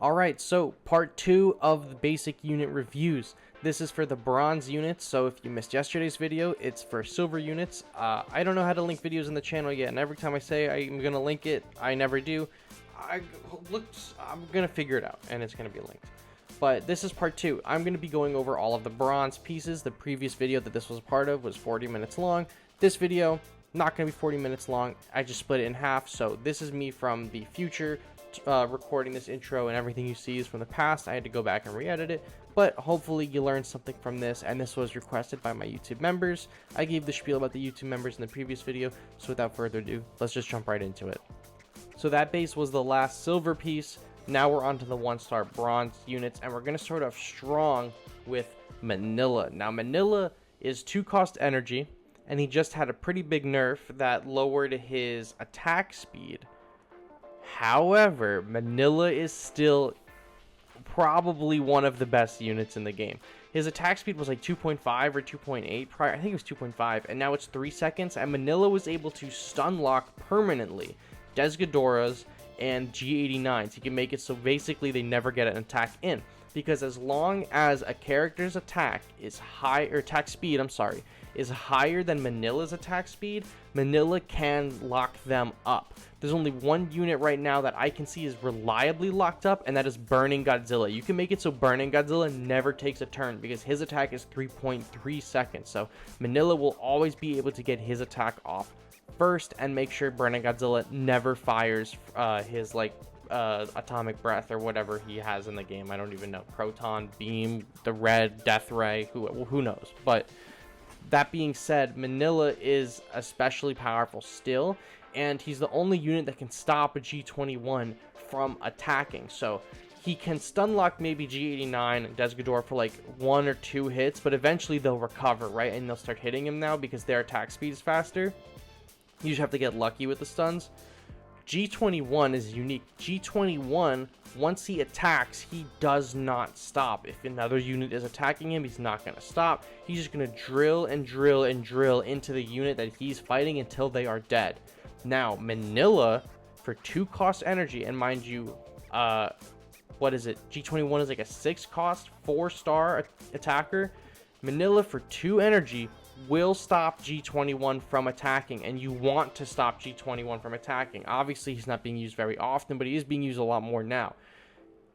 Alright, so part 2 of the basic unit reviews. This is for the bronze units, so if you missed yesterday's video, it's for silver units. I don't know how to link videos in the channel yet, and every time I say I'm gonna link it, I never do. I'm gonna figure it out, and it's gonna be linked. But this is part 2. I'm gonna be going over all of the bronze pieces. The previous video that this was a part of was 40 minutes long. This video, not gonna be 40 minutes long. I just split it in half, so this is me from the future, recording this intro, and everything you see is from the past. I had to go back and re-edit it, but hopefully you learned something from this, and this was requested by my YouTube members. I gave the spiel about the YouTube members in the previous video, so without further ado, let's just jump right into it. So that base was the last silver piece. Now we're on to the 1-star bronze units, and we're going to start off strong with Manila. Now Manila is 2 cost energy, and he just had a pretty big nerf that lowered his attack speed. However, Manila is still probably one of the best units in the game. His attack speed was like 2.5 or 2.8 prior. I think it was 2.5, and now it's 3 seconds, and Manila was able to stun lock permanently Desgadoras and G89s. He can make it so basically they never get an attack in, because as long as a character's attack is high, or attack speed, I'm sorry, is higher than Manila's attack speed, Manila can lock them up. There's only one unit right now that I can see is reliably locked up, and that is Burning Godzilla. You can make it so Burning Godzilla never takes a turn because his attack is 3.3 seconds. So Manila will always be able to get his attack off first and make sure Burning Godzilla never fires his atomic breath or whatever he has in the game. I don't even know. Proton beam, the red death ray, who knows. But that being said, Manila is especially powerful still, and he's the only unit that can stop a G21 from attacking. So he can stun lock maybe G89 and Desgador for like 1 or 2 hits, but eventually they'll recover, right? And they'll start hitting him now because their attack speed is faster. You just have to get lucky with the stuns. G21 is unique. G21, once he attacks, he does not stop. If another unit is attacking him, he's not going to stop. He's just going to drill and drill and drill into the unit that he's fighting until they are dead. Now, Manila, for 2 cost energy, and mind you, what is it? G21 is like a 6 cost, 4-star attacker. Manila, for 2 energy, will stop G21 from attacking, and you want to stop G21 from attacking. Obviously, he's not being used very often, but he is being used a lot more now,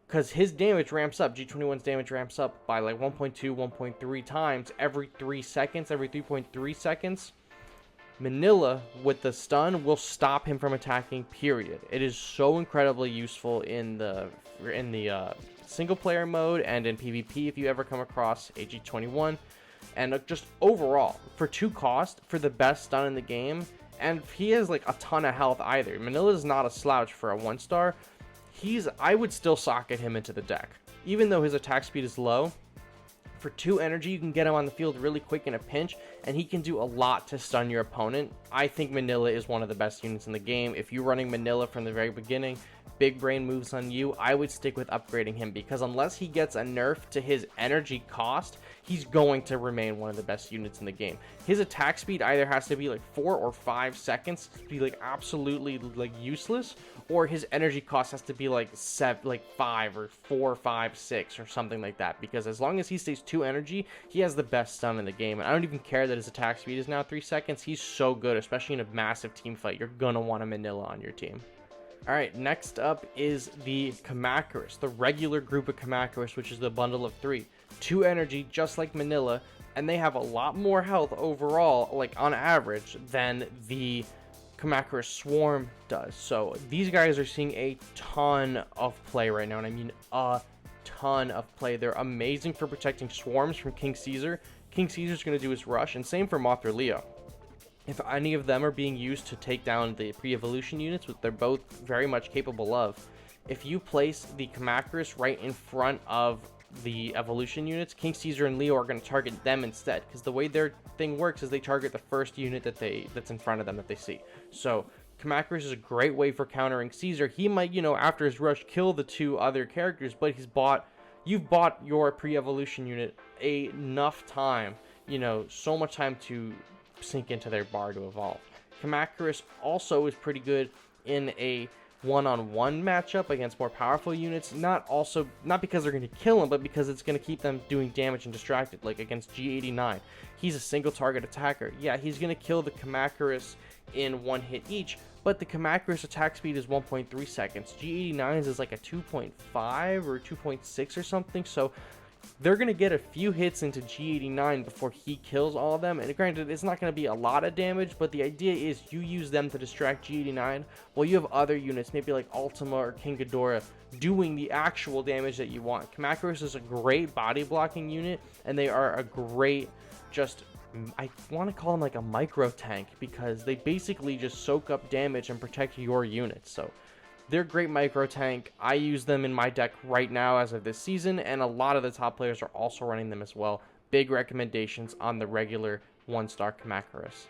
because his damage ramps up. G21's damage ramps up by like 1.2, 1.3 times every 3 seconds, every 3.3 seconds. Manila, with the stun, will stop him from attacking, period. It is so incredibly useful in the single player mode and in PvP if you ever come across a G21. And just overall, for 2 cost, for the best stun in the game, and he has like a ton of health either. Manila is not a slouch for a 1-star. I would still socket him into the deck. Even though his attack speed is low, for 2 energy, you can get him on the field really quick in a pinch, and he can do a lot to stun your opponent. I think Manila is one of the best units in the game. If you're running Manila from the very beginning, big brain moves on you, I would stick with upgrading him, because unless he gets a nerf to his energy cost, he's going to remain one of the best units in the game. His attack speed either has to be like 4 or 5 seconds to be like absolutely like useless, or his energy cost has to be like 5 or 4, 5, 6 or something like that, because as long as he stays 2 energy, he has the best stun in the game. And I don't even care that his attack speed is now 3 seconds. He's so good, especially in a massive team fight. You're gonna want a Manila on your team. Alright, next up is the Kamacuras, the regular group of Kamacuras, which is the bundle of 3. 2 energy, just like Manila, and they have a lot more health overall, like on average, than the Kamacuras Swarm does. So these guys are seeing a ton of play right now, and I mean a ton of play. They're amazing for protecting swarms from King Caesar. King Caesar's going to do his rush, and same for Mothra Leo. If any of them are being used to take down the pre-evolution units, which they're both very much capable of, if you place the Kamacuras right in front of the evolution units, King Caesar and Leo are going to target them instead, because the way their thing works is they target the first unit that's in front of them that they see. So Kamacuras is a great way for countering Caesar. He might, after his rush, kill the 2 other characters, but you've bought your pre-evolution unit enough time, so much time to sink into their bar to evolve. Kamacuras also is pretty good in a one-on-one matchup against more powerful units, not because they're going to kill them, but because it's going to keep them doing damage and distracted. Like against G89, he's a single target attacker. Yeah, he's going to kill the Kamacuras in one hit each, but the Kamacuras attack speed is 1.3 seconds. G89's is like a 2.5 or 2.6 or something, so they're going to get a few hits into G89 before he kills all of them. And granted, it's not going to be a lot of damage, but the idea is you use them to distract G89 while you have other units, maybe like Ultima or King Ghidorah, doing the actual damage that you want. Kamacuras is a great body blocking unit, and they are a great, I want to call them like a micro tank, because they basically just soak up damage and protect your units. So they're great micro tank. I use them in my deck right now as of this season, and a lot of the top players are also running them as well. Big recommendations on the regular 1-star Kamacuras.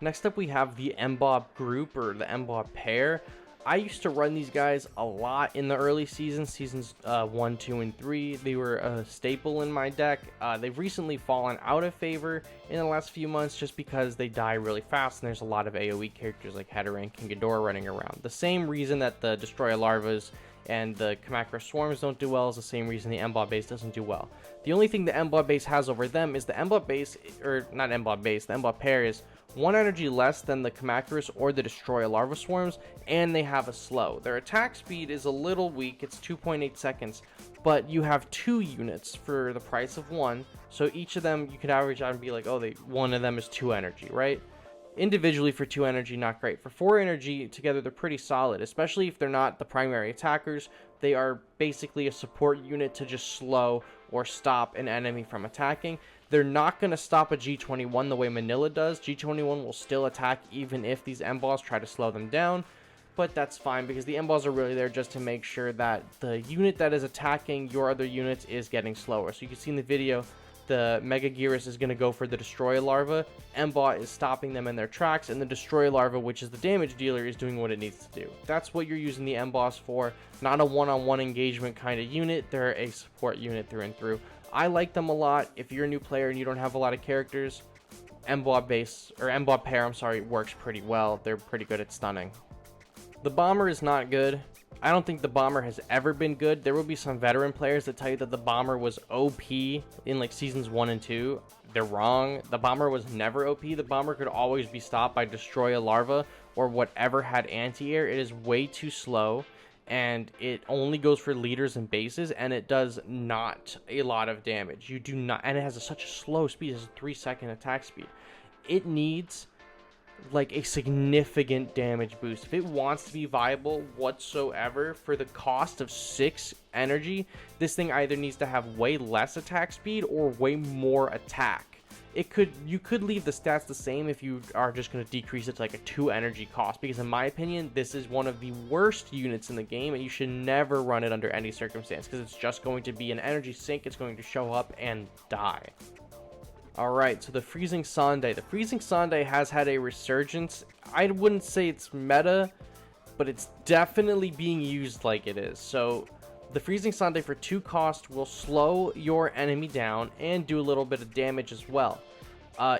Next up, we have the Embos group, or the Embos pair. I used to run these guys a lot in the early seasons 1, 2, and 3. They were a staple in my deck. They've recently fallen out of favor in the last few months just because they die really fast, and there's a lot of AoE characters like Hedorah and King Ghidorah running around. The same reason that the Destroyer Larvas and the Kamacuras Swarms don't do well is the same reason the Embos base doesn't do well. The only thing the Embos base has over them is the Embos base, or not Embos base, the Embos pair is 1 energy less than the Kamacuras or the Destroyer Larva Swarms, and they have a slow. Their attack speed is a little weak, it's 2.8 seconds, but you have 2 units for the price of 1, so each of them you could average out and be like, oh, one of them is 2 energy, right? Individually for 2 energy, not great. For 4 energy, together they're pretty solid, especially if they're not the primary attackers. They are basically a support unit to just slow or stop an enemy from attacking. They're not going to stop a G21 the way Manila does. G21 will still attack even if these Embos try to slow them down, but that's fine because the Embos are really there just to make sure that the unit that is attacking your other units is getting slower. So you can see in the video, the Mega Gearus is going to go for the Destroyer Larva. Embos is stopping them in their tracks, and the Destroyer Larva, which is the damage dealer, is doing what it needs to do. That's what you're using the Embos for. Not a one-on-one engagement kind of unit. They're a support unit through and through. I like them a lot. If you're a new player and you don't have a lot of characters, Embos pair, works pretty well. They're pretty good at stunning. The Bomber is not good. I don't think the Bomber has ever been good. There will be some veteran players that tell you that the Bomber was OP in like seasons 1 and 2. They're wrong. The Bomber was never OP. The Bomber could always be stopped by Destroyer Larva or whatever had anti-air. It is way too slow, and it only goes for leaders and bases, and it does not a lot of damage. You do not, and it has such a slow speed. It has a 3-second attack speed. It needs like a significant damage boost. If it wants to be viable whatsoever for the cost of 6 energy, this thing either needs to have way less attack speed or way more attack. You could leave the stats the same if you are just going to decrease it to like a 2 energy cost, because in my opinion this is one of the worst units in the game, and you should never run it under any circumstance because it's just going to be an energy sink. It's going to show up and die. Alright, so the Freezing Sundae. The Freezing Sundae has had a resurgence. I wouldn't say it's meta, but it's definitely being used like it is. So the Freezing Sundae for 2 cost will slow your enemy down and do a little bit of damage as well.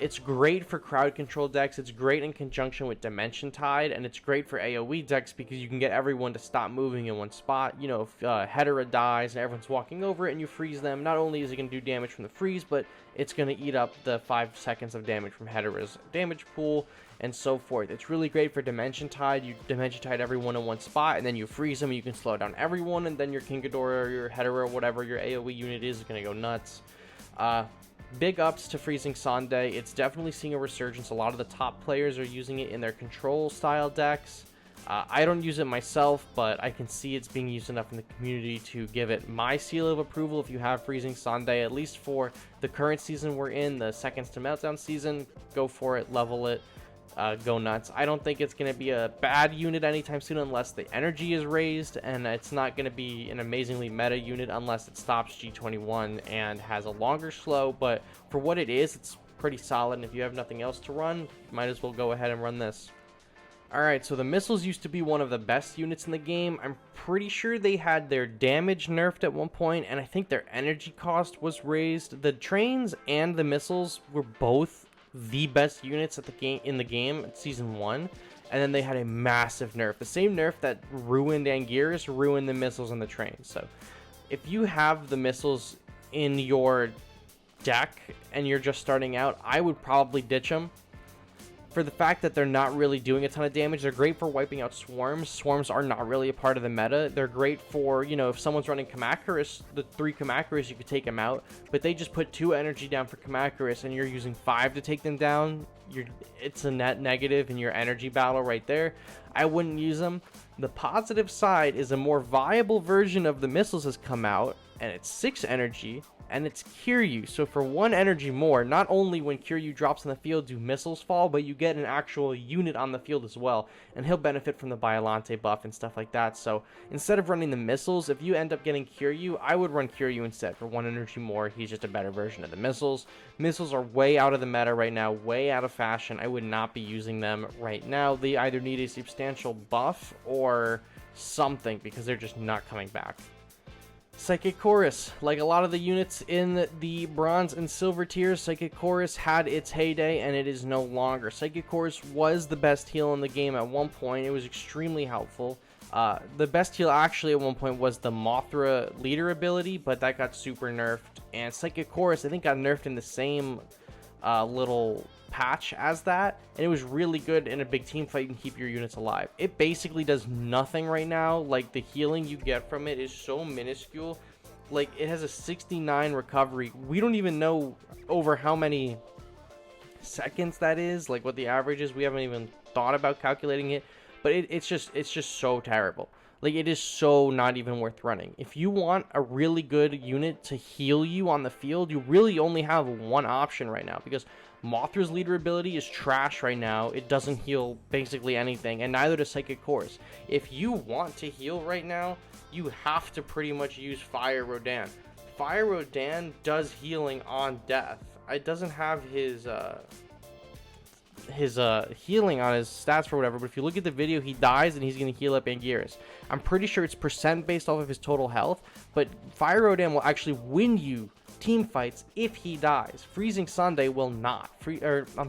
It's great for crowd control decks. It's great in conjunction with Dimension Tide, and it's great for AoE decks because you can get everyone to stop moving in one spot. You know, if Hedorah dies and everyone's walking over it and you freeze them, not only is it going to do damage from the freeze, but it's going to eat up the 5 seconds of damage from Hedorah's damage pool and so forth. It's really great for Dimension Tide. You Dimension Tide everyone in one spot, and then you freeze them, and you can slow down everyone, and then your King Ghidorah or your Hedorah or whatever your AoE unit is going to go nuts. Big ups to Freezing Sundae. It's definitely seeing a resurgence. A lot of the top players are using it in their control style decks. I don't use it myself, but I can see it's being used enough in the community to give it my seal of approval. If you have Freezing Sundae, at least for the current season we're in, the Seconds to Meltdown season, go for it, level it, go nuts. I don't think it's going to be a bad unit anytime soon unless the energy is raised, and it's not going to be an amazingly meta unit unless it stops G21 and has a longer slow, but for what it is, it's pretty solid, and if you have nothing else to run, you might as well go ahead and run this. Alright, so the missiles used to be one of the best units in the game. I'm pretty sure they had their damage nerfed at one point, and I think their energy cost was raised. The trains and the missiles were both the best units in the game at season 1, And then they had a massive nerf. The same nerf that ruined Anguirus ruined the missiles and the trains. So if you have the missiles in your deck and you're just starting out, I would probably ditch them. For the fact that they're not really doing a ton of damage. They're great for wiping out swarms. Swarms are not really a part of the meta. They're great for, you know, if someone's running Kamacuras, the 3 Kamacuras, you could take them out. But they just put 2 energy down for Kamacuras, and you're using 5 to take them down. It's a net negative in your energy battle right there. I wouldn't use them. The positive side is a more viable version of the missiles has come out, and it's 6 energy. And it's Kiryu, so for 1 energy more, not only when Kiryu drops on the field do missiles fall, but you get an actual unit on the field as well, and he'll benefit from the Biollante buff and stuff like that. So instead of running the missiles, if you end up getting Kiryu, I would run Kiryu instead for 1 energy more. He's just a better version of the missiles. Missiles are way out of the meta right now, way out of fashion. I would not be using them right now. They either need a substantial buff or something, because they're just not coming back. Psychic Chorus, like a lot of the units in the bronze and silver tiers, Psychic Chorus had its heyday and it is no longer. Psychic Chorus was the best heal in the game at one point. It was extremely helpful. The best heal actually at one point was the Mothra leader ability, but that got super nerfed. And Psychic Chorus, I think, got nerfed in the same little patch as that, and it was really good in a big team fight. You can keep your units alive. It basically does nothing right now. Like, the healing you get from it is so minuscule. Like, it has a 69 recovery. We don't even know over how many seconds that is, like what the average is. We haven't even thought about calculating it, but it's just so terrible. Like, it is so not even worth running. If you want a really good unit to heal you on the field, you really only have one option right now, because Mothra's leader ability is trash right now. It doesn't heal basically anything, and neither does Psychic Chorus. If you want to heal right now, you have to pretty much use Fire Rodan. Fire Rodan does healing on death. It doesn't have his healing on his stats for whatever, but if you look at the video, he dies and he's going to heal up Anguirus. I'm pretty sure it's percent based off of his total health, but Fire Rodan will actually win you team fights if he dies. Freezing Sunday will not.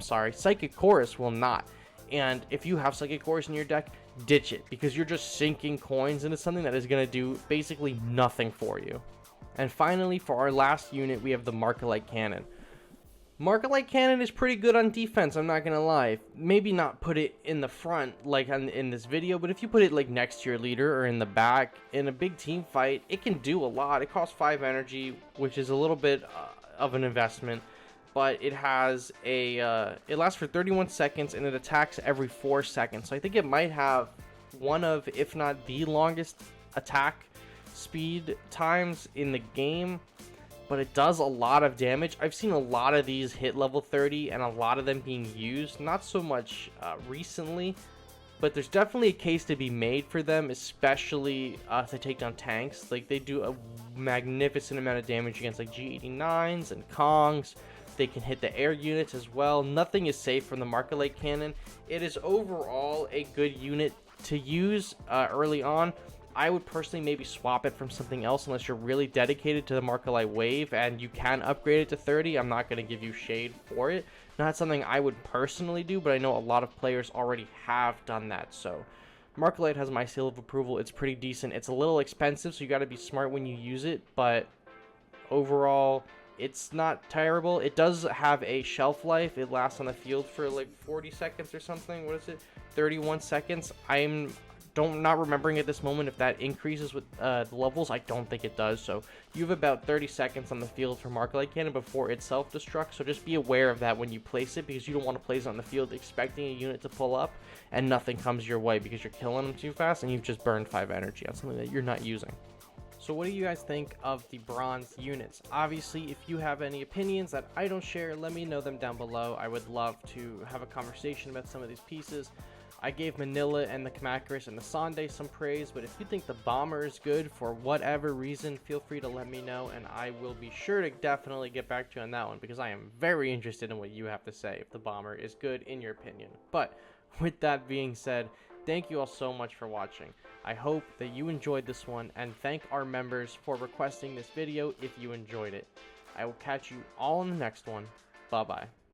Psychic Chorus will not. And if you have Psychic Chorus in your deck, ditch it, because you're just sinking coins into something that is going to do basically nothing for you. And finally, for our last unit, we have the Markalite Cannon. Markalite Cannon is pretty good on defense, I'm not gonna lie. Maybe not put it in the front like in this video, but if you put it like next to your leader or in the back in a big team fight, it can do a lot. It costs 5 energy, which is a little bit of an investment, but it has a it lasts for 31 seconds and it attacks every 4 seconds. So I think it might have one of, if not the longest attack speed times in the game. But it does a lot of damage. I've seen a lot of these hit level 30 and a lot of them being used. Not so much recently, but there's definitely a case to be made for them, especially to take down tanks. Like, they do a magnificent amount of damage against like G89s and Kongs. They can hit the air units as well. Nothing is safe from the Markalite Cannon. It is overall a good unit to use early on. I would personally maybe swap it from something else unless you're really dedicated to the Markalite wave and you can upgrade it to 30. I'm not going to give you shade for it. Not something I would personally do, but I know a lot of players already have done that. So Markalite has my seal of approval. It's pretty decent. It's a little expensive, so you got to be smart when you use it, but overall it's not terrible. It does have a shelf life. It lasts on the field for like 40 seconds or something. What is it? 31 seconds. Not remembering at this moment if that increases with the levels. I don't think it does. So you have about 30 seconds on the field for Markalite Cannon before it self-destructs. So just be aware of that when you place it, because you don't want to place it on the field expecting a unit to pull up and nothing comes your way because you're killing them too fast and you've just burned 5 energy on something that you're not using. So what do you guys think of the bronze units? Obviously, if you have any opinions that I don't share, let me know them down below. I would love to have a conversation about some of these pieces. I gave Manila and the Kamacuras and the Sunday some praise, but if you think the Bomber is good for whatever reason, feel free to let me know, and I will be sure to definitely get back to you on that one, because I am very interested in what you have to say if the Bomber is good in your opinion. But with that being said, thank you all so much for watching. I hope that you enjoyed this one, and thank our members for requesting this video if you enjoyed it. I will catch you all in the next one. Bye-bye.